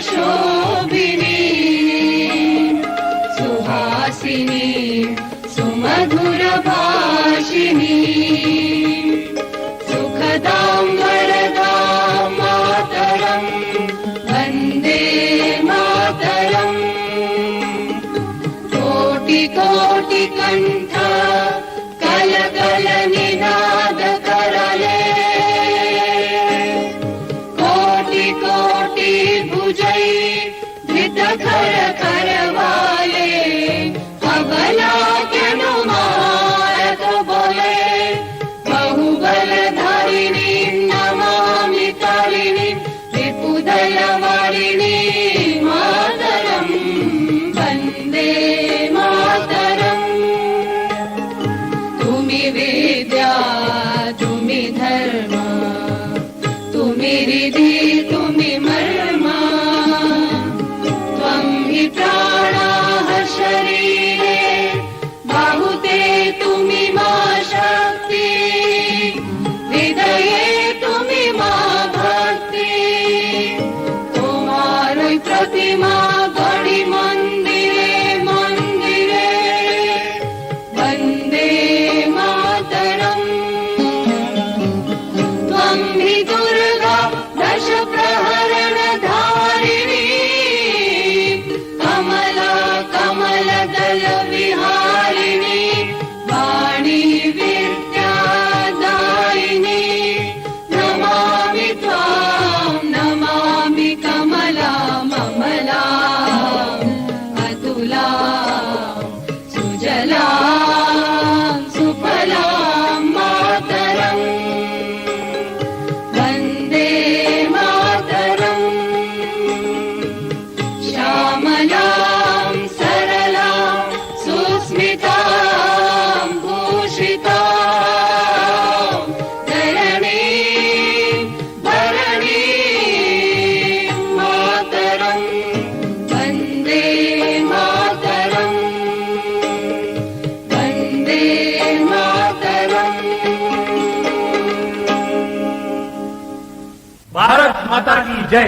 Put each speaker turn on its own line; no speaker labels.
शोभिनी सुहासिनी सुमधुर भाषिणी सुखदां वरदां मातरं वन्दे मातरम् कोटि कोटि कंठ कल कल निनाद करले कोटि कोटि भुजै धृत खर करवाले अबला मारत बोले बहुबल धारिणी नमामि तारिणी रिपुदल वारिणी मातरं वन्दे मातरम् तुमि विद्या तुमि धर्म तुमि रिधि तुमि मर्मा त्वं हि प्राणाः शरीरे बाहुते तुमि मा शक्ति हृदये तुमि मा भक्ति तुम्हारी प्रतिमा गढ़ी मंदिरे मंदिरे वन्दे मातरम् त्वं हि दुर्गा दश प्रहरण धारिणी कमला कमल दल विहारिणी वाणी विद्यादायिनी नमामि त्वां नमामि कमला ममला अतुला सुजला सुफला मातरम् वन्दे मातरम् श्यामलां सरलां सुस्मितां भूषितां धरणीं भरणीं मातरं वन्दे मातरम् वन्दे मातरम्।
भारत माता की जय।